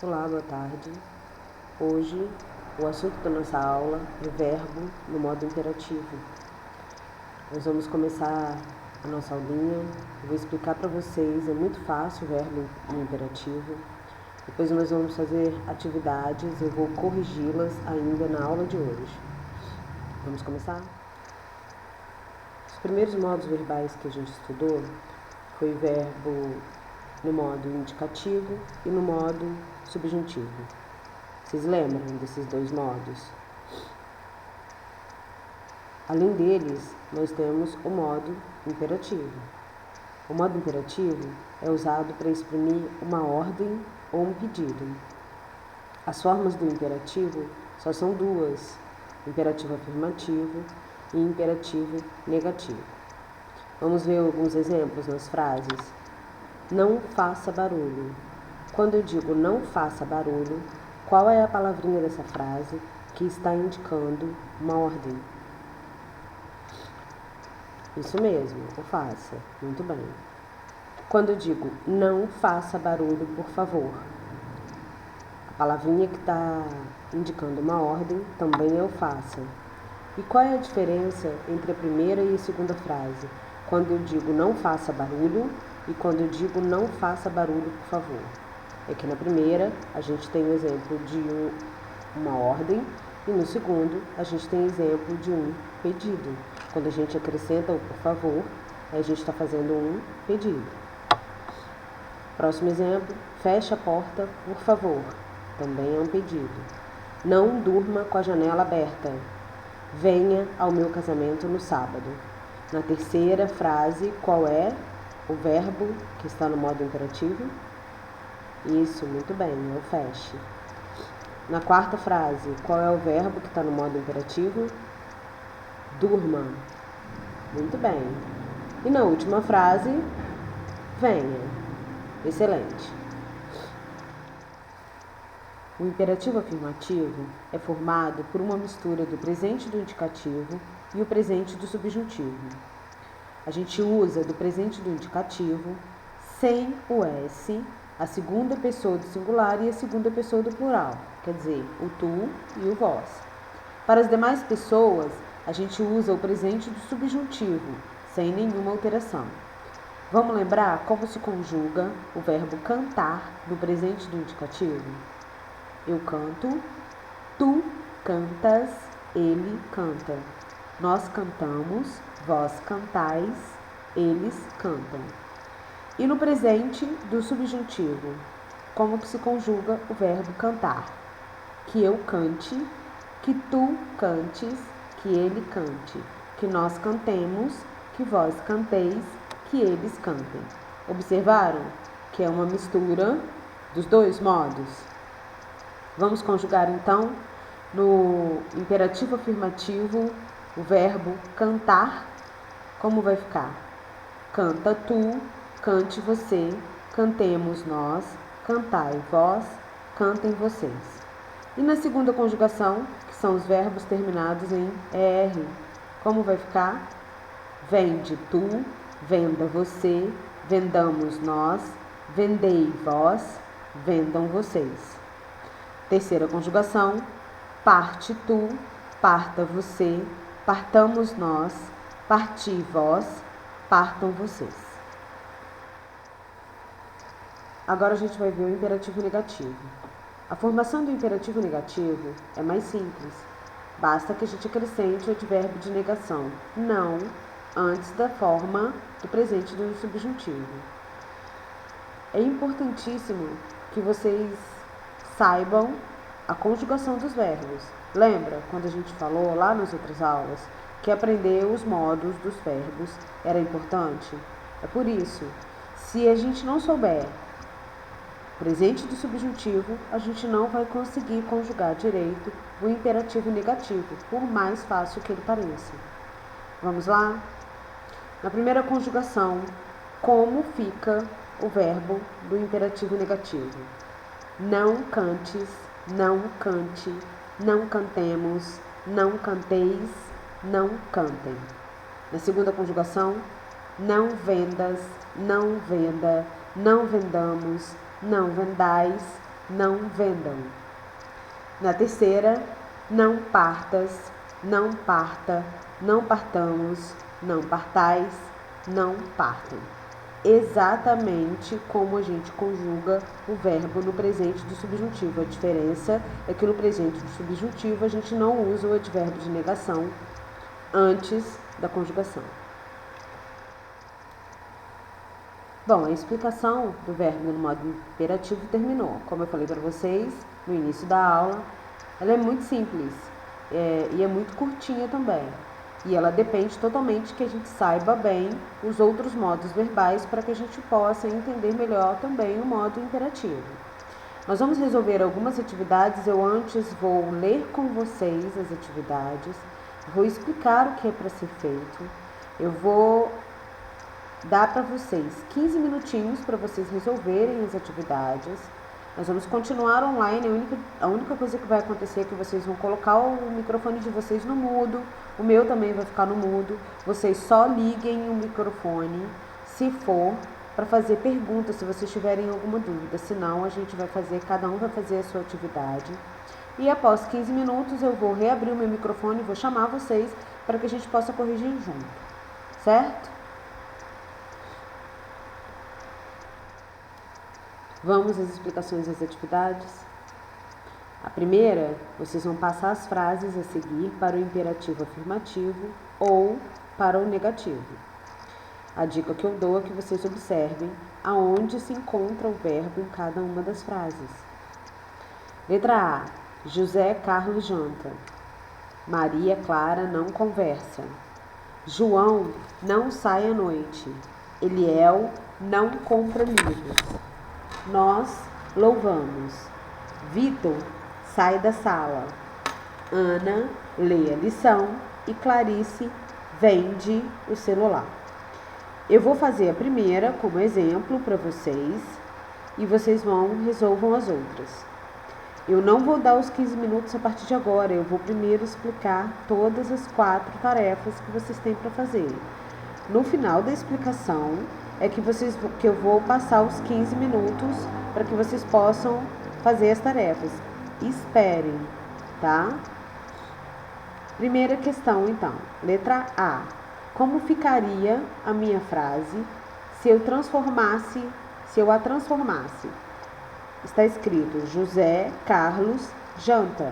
Olá, boa tarde. Hoje, o assunto da nossa aula é verbo no modo imperativo. Nós vamos começar a nossa aulinha. Eu vou explicar para vocês, é muito fácil o verbo no imperativo. Depois nós vamos fazer atividades, eu vou corrigi-las ainda na aula de hoje. Vamos começar? Os primeiros modos verbais que a gente estudou foi o verbo no modo indicativo e no modo subjuntivo. Vocês lembram desses dois modos? Além deles, nós temos o modo imperativo. O modo imperativo é usado para exprimir uma ordem ou um pedido. As formas do imperativo só são duas: imperativo afirmativo e imperativo negativo. Vamos ver alguns exemplos nas frases. Não faça barulho. Quando eu digo não faça barulho, qual é a palavrinha dessa frase que está indicando uma ordem? Isso mesmo, o faça. Muito bem. Quando eu digo não faça barulho, por favor, a palavrinha que está indicando uma ordem também é o faça. E qual é a diferença entre a primeira e a segunda frase? Quando eu digo não faça barulho e quando eu digo não faça barulho, por favor. É que na primeira a gente tem o exemplo de uma ordem e no segundo a gente tem exemplo de um pedido. Quando a gente acrescenta o por favor, a gente está fazendo um pedido. Próximo exemplo, feche a porta, por favor. Também é um pedido. Não durma com a janela aberta. Venha ao meu casamento no sábado. Na terceira frase, qual é o verbo que está no modo imperativo? Isso, muito bem, é o feche. Na quarta frase, qual é o verbo que está no modo imperativo? Durma. Muito bem. E na última frase, venha. Excelente. O imperativo afirmativo é formado por uma mistura do presente do indicativo e o presente do subjuntivo. A gente usa do presente do indicativo sem o S, a segunda pessoa do singular e a segunda pessoa do plural, quer dizer, o tu e o vós. Para as demais pessoas, a gente usa o presente do subjuntivo, sem nenhuma alteração. Vamos lembrar como se conjuga o verbo cantar no presente do indicativo? Eu canto, tu cantas, ele canta. Nós cantamos, vós cantais, eles cantam. E no presente do subjuntivo, como que se conjuga o verbo cantar? Que eu cante, que tu cantes, que ele cante, que nós cantemos, que vós canteis, que eles cantem. Observaram que é uma mistura dos dois modos? Vamos conjugar então no imperativo afirmativo o verbo cantar. Como vai ficar? Canta tu, cante você, cantemos nós, cantai vós, cantem vocês. E na segunda conjugação, que são os verbos terminados em ER, como vai ficar? Vende tu, venda você, vendamos nós, vendei vós, vendam vocês. Terceira conjugação, parte tu, parta você, partamos nós, parti vós, partam vocês. Agora a gente vai ver o imperativo negativo. A formação do imperativo negativo é mais simples. Basta que a gente acrescente o advérbio de negação, não, antes da forma do presente do subjuntivo. É importantíssimo que vocês saibam a conjugação dos verbos. Lembra quando a gente falou lá nas outras aulas que aprender os modos dos verbos era importante? É por isso, se a gente não souber presente do subjuntivo, a gente não vai conseguir conjugar direito o imperativo negativo, por mais fácil que ele pareça. Vamos lá? Na primeira conjugação, como fica o verbo do imperativo negativo? Não cantes, não cante, não cantemos, não canteis, não cantem. Na segunda conjugação, não vendas, não venda, não vendamos, não vendais, não vendam. Na terceira, não partas, não parta, não partamos, não partais, não partem. Exatamente como a gente conjuga o verbo no presente do subjuntivo. A diferença é que no presente do subjuntivo a gente não usa o advérbio de negação antes da conjugação. Bom, a explicação do verbo no modo imperativo terminou. Como eu falei para vocês no início da aula, ela é muito simples e é muito curtinha também. E ela depende totalmente que a gente saiba bem os outros modos verbais para que a gente possa entender melhor também o modo imperativo. Nós vamos resolver algumas atividades. Eu antes vou ler com vocês as atividades, vou explicar o que é para ser feito. Eu vou dar para vocês 15 minutinhos para vocês resolverem as atividades. Nós vamos continuar online. A única coisa que vai acontecer é que vocês vão colocar o microfone de vocês no mudo. O meu também vai ficar no mudo. Vocês só liguem o microfone se for para fazer perguntas, se vocês tiverem alguma dúvida. Senão a gente vai fazer, cada um vai fazer a sua atividade. E após 15 minutos eu vou reabrir o meu microfone e vou chamar vocês para que a gente possa corrigir junto. Certo? Vamos às explicações das atividades. A primeira, vocês vão passar as frases a seguir para o imperativo afirmativo ou para o negativo. A dica que eu dou é que vocês observem aonde se encontra o verbo em cada uma das frases. Letra A. José Carlos janta. Maria Clara não conversa. João não sai à noite. Eliel não compra livros. Nós louvamos. Vitor sai da sala. Ana lê a lição e Clarice vende o celular. Eu vou fazer a primeira como exemplo para vocês e vocês resolvam as outras. Eu não vou dar os 15 minutos a partir de agora. Eu vou primeiro explicar todas as 4 tarefas que vocês têm para fazer. No final da explicação é que eu vou passar os 15 minutos para que vocês possam fazer as tarefas. Esperem, tá? Primeira questão, então. Letra A. Como ficaria a minha frase se eu a transformasse? Está escrito José Carlos janta.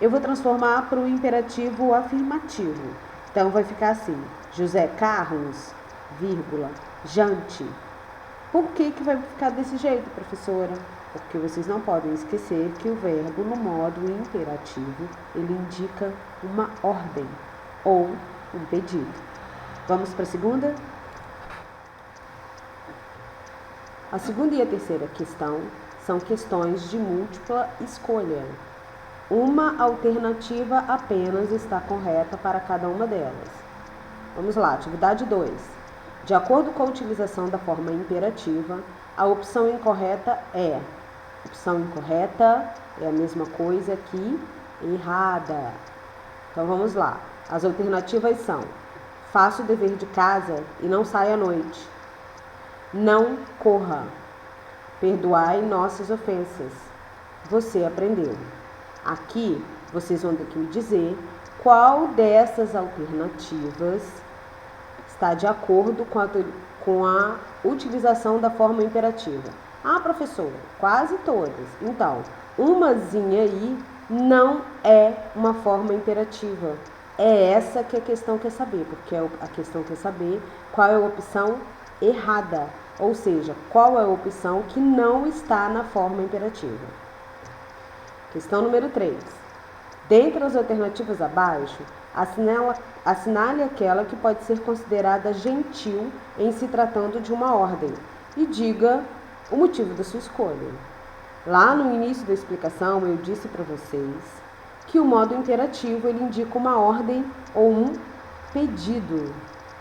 Eu vou transformar para o imperativo afirmativo. Então vai ficar assim: José Carlos, vírgula, jante. Por que vai ficar desse jeito, professora? Porque vocês não podem esquecer que o verbo no modo imperativo, ele indica uma ordem ou um pedido. Vamos para a segunda? A segunda e a terceira questão são questões de múltipla escolha. Uma alternativa apenas está correta para cada uma delas. Vamos lá, atividade 2. De acordo com a utilização da forma imperativa, a opção incorreta é... Opção incorreta é a mesma coisa que errada. Então vamos lá. As alternativas são: faça o dever de casa e não saia à noite. Não corra. Perdoai nossas ofensas. Você aprendeu. Aqui vocês vão ter que me dizer qual dessas alternativas está de acordo com a utilização da forma imperativa. Ah, professora, quase todas. Então, umazinha aí não é uma forma imperativa. É essa que a questão quer saber, porque a questão quer saber qual é a opção errada, ou seja, qual é a opção que não está na forma imperativa. Questão número 3. Dentre as alternativas abaixo, assinale aquela que pode ser considerada gentil em se tratando de uma ordem e diga o motivo da sua escolha. Lá no início da explicação eu disse para vocês que o modo imperativo ele indica uma ordem ou um pedido.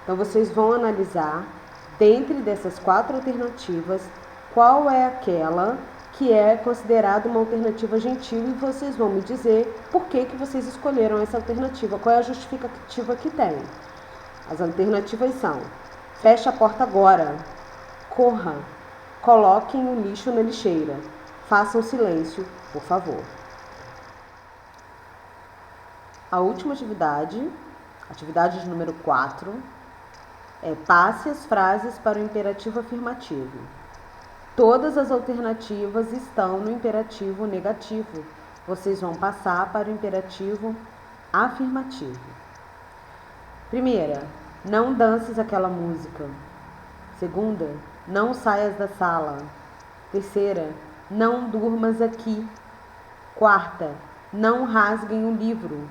Então vocês vão analisar dentre dessas 4 alternativas qual é aquela que é considerada uma alternativa gentil e vocês vão me dizer por que vocês escolheram essa alternativa, qual é a justificativa que tem. As alternativas são: feche a porta agora, corra, coloquem o lixo na lixeira, faça o silêncio, por favor. A última atividade, atividade de número 4, é passe as frases para o imperativo afirmativo. Todas as alternativas estão no imperativo negativo. Vocês vão passar para o imperativo afirmativo. Primeira, não dances aquela música. Segunda, não saias da sala. Terceira, não durmas aqui. Quarta, não rasguem o livro.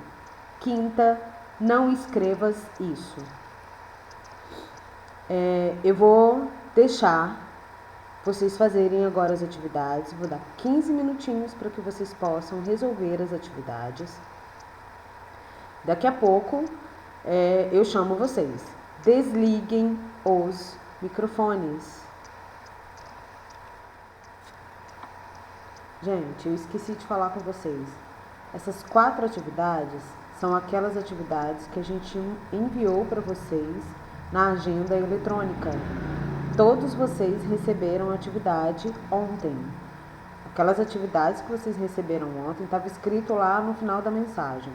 Quinta, não escrevas isso. Eu vou deixar vocês fazerem agora as atividades. Vou dar 15 minutinhos para que vocês possam resolver as atividades. Daqui a pouco eu chamo vocês. Desliguem os microfones. Gente, eu esqueci de falar com vocês. Essas 4 atividades são aquelas atividades que a gente enviou para vocês na agenda eletrônica. Todos vocês receberam a atividade ontem. Aquelas atividades que vocês receberam ontem, estava escrito lá no final da mensagem.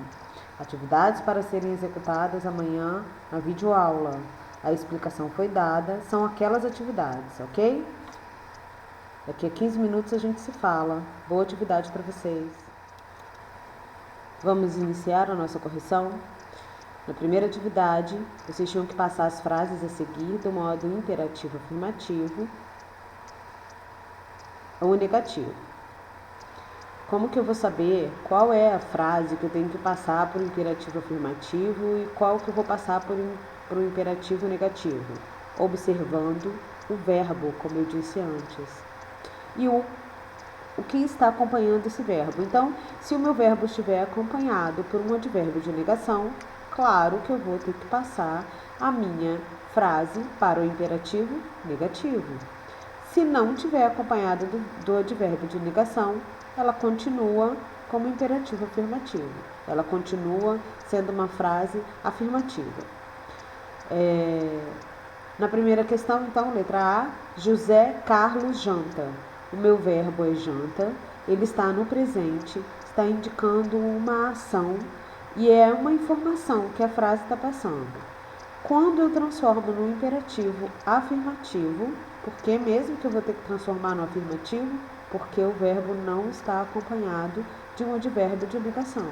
Atividades para serem executadas amanhã na videoaula. A explicação foi dada, são aquelas atividades, ok? Daqui a 15 minutos a gente se fala. Boa atividade para vocês. Vamos iniciar a nossa correção? Na primeira atividade, vocês tinham que passar as frases a seguir do modo imperativo afirmativo ou negativo. Como que eu vou saber qual é a frase que eu tenho que passar por imperativo afirmativo e qual que eu vou passar por um imperativo negativo? Observando o verbo, como eu disse antes, e o que está acompanhando esse verbo. Então, se o meu verbo estiver acompanhado por um advérbio de negação, claro que eu vou ter que passar a minha frase para o imperativo negativo. Se não tiver acompanhado do advérbio de negação, ela continua como imperativo afirmativo. Ela continua sendo uma frase afirmativa. Na primeira questão, então, letra A, José Carlos janta. O meu verbo é janta, ele está no presente, está indicando uma ação e é uma informação que a frase está passando. Quando eu transformo no imperativo afirmativo, porque mesmo que eu vou ter que transformar no afirmativo, porque o verbo não está acompanhado de um advérbio de negação.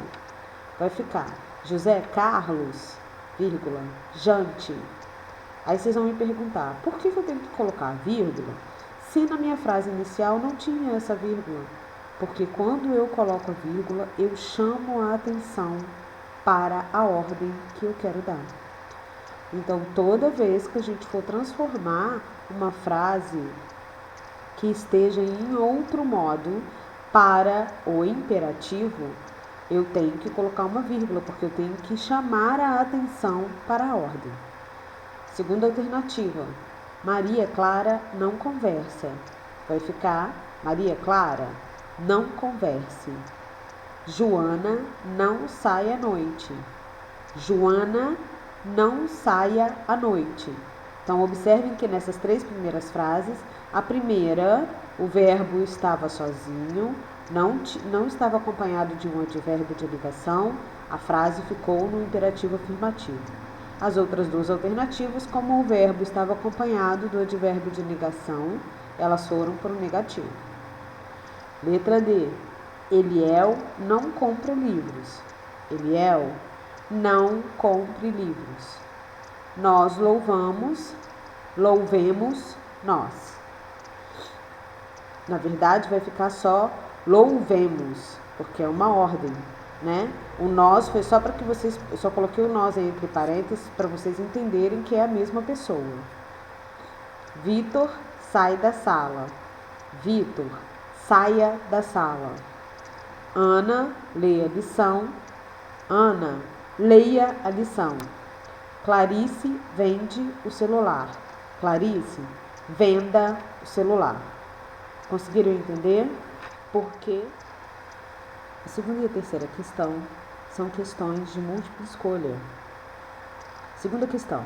Vai ficar José Carlos, vírgula, jante. Aí vocês vão me perguntar, por que eu tenho que colocar vírgula se na minha frase inicial não tinha essa vírgula? Porque quando eu coloco a vírgula, eu chamo a atenção para a ordem que eu quero dar. Então, toda vez que a gente for transformar uma frase que esteja em outro modo para o imperativo, eu tenho que colocar uma vírgula, porque eu tenho que chamar a atenção para a ordem. Segunda alternativa, Maria Clara não conversa. Vai ficar Maria Clara não converse. Joana não sai à noite. Joana não saia à noite. Então, observem que nessas 3 primeiras frases, a primeira, o verbo estava sozinho, não estava acompanhado de um advérbio de ligação, a frase ficou no imperativo afirmativo. As outras 2 alternativas, como o verbo estava acompanhado do advérbio de ligação, elas foram para o negativo. Letra D. Eliel não compra livros. Eliel não compre livros. Nós louvemos nós. Na verdade, vai ficar só louvemos, porque é uma ordem, né? O nós foi só para que vocês... Eu só coloquei o nós aí entre parênteses para vocês entenderem que é a mesma pessoa. Vitor sai da sala. Vitor, saia da sala. Ana, leia a lição. Ana, leia a lição. Clarice vende o celular. Clarice, venda o celular. Conseguiram entender? Porque a segunda e a terceira questão são questões de múltipla escolha. Segunda questão.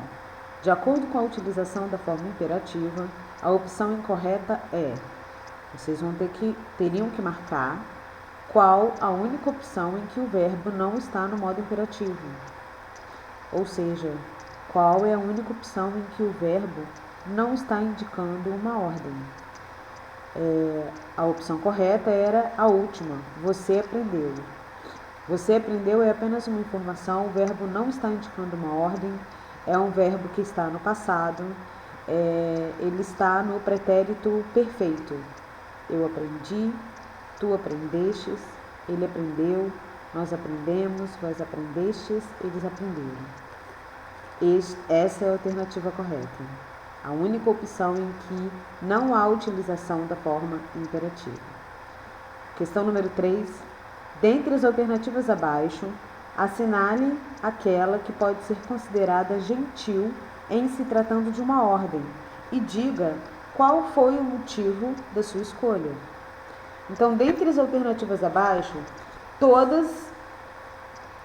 De acordo com a utilização da forma imperativa, a opção incorreta é Vocês teriam que marcar qual a única opção em que o verbo não está no modo imperativo. Ou seja, qual é a única opção em que o verbo não está indicando uma ordem. A opção correta era a última, você aprendeu. Você aprendeu é apenas uma informação, o verbo não está indicando uma ordem, é um verbo que está no passado, ele está no pretérito perfeito. Eu aprendi, tu aprendestes, ele aprendeu, nós aprendemos, vós aprendestes, eles aprenderam. Essa é a alternativa correta. A única opção em que não há utilização da forma imperativa. Questão número 3. Dentre as alternativas abaixo, assinale aquela que pode ser considerada gentil em se tratando de uma ordem e diga qual foi o motivo da sua escolha. Então, dentre as alternativas abaixo, todas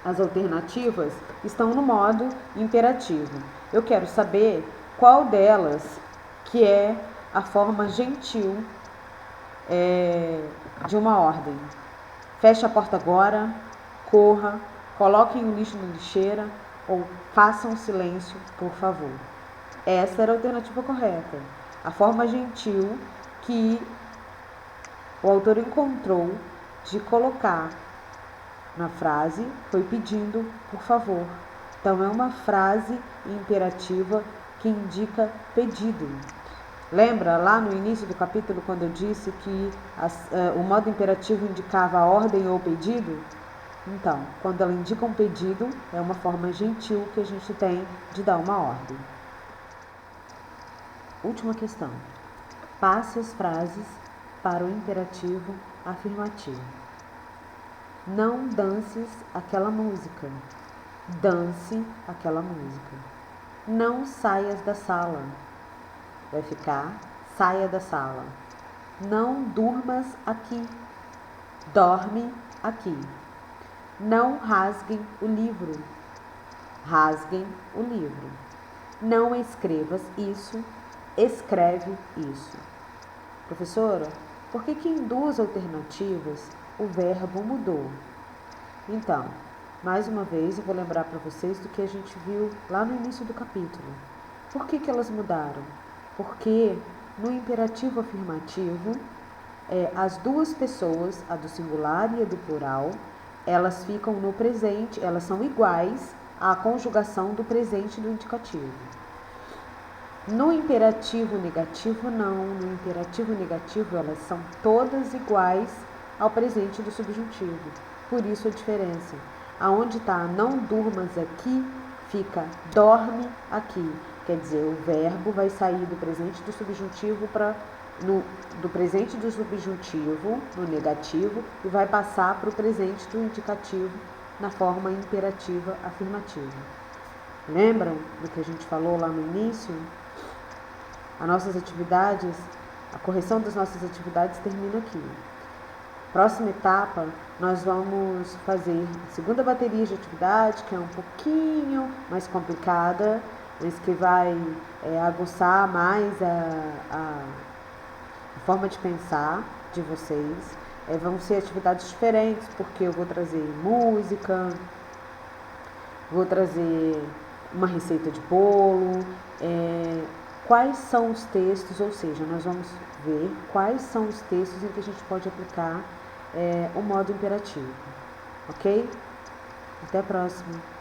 as alternativas estão no modo imperativo. Eu quero saber qual delas que é a forma gentil de uma ordem. Feche a porta agora, corra, coloquem o lixo na lixeira ou façam silêncio, por favor. Essa era a alternativa correta. A forma gentil que o autor encontrou de colocar na frase foi pedindo por favor. Então, é uma frase imperativa que indica pedido. Lembra lá no início do capítulo quando eu disse que o modo imperativo indicava a ordem ou pedido? Então, quando ela indica um pedido, é uma forma gentil que a gente tem de dar uma ordem. Última questão. Passe as frases para o imperativo afirmativo. Não dances aquela música. Dance aquela música. Não saias da sala. Vai ficar, saia da sala. Não durmas aqui. Dorme aqui. Não rasguem o livro. Rasguem o livro. Não escrevas isso. Escreve isso. Professora, por que em duas alternativas o verbo mudou? Então, mais uma vez eu vou lembrar para vocês do que a gente viu lá no início do capítulo. Por que elas mudaram? Porque no imperativo afirmativo, as duas pessoas, a do singular e a do plural, elas ficam no presente, elas são iguais à conjugação do presente do indicativo. No imperativo negativo, não. No imperativo negativo, elas são todas iguais ao presente do subjuntivo. Por isso a diferença. Aonde está não durmas aqui, fica dorme aqui. Quer dizer, o verbo vai sair do presente do subjuntivo do presente do subjuntivo, no negativo, e vai passar para o presente do indicativo na forma imperativa afirmativa. Lembram do que a gente falou lá no início? A correção das nossas atividades termina aqui. Próxima etapa, nós vamos fazer a segunda bateria de atividade, que é um pouquinho mais complicada, mas que vai aguçar mais a forma de pensar de vocês. Vão ser atividades diferentes, porque eu vou trazer música, vou trazer uma receita de bolo, quais são os textos, ou seja, nós vamos ver quais são os textos em que a gente pode aplicar o modo imperativo, ok? Até a próxima!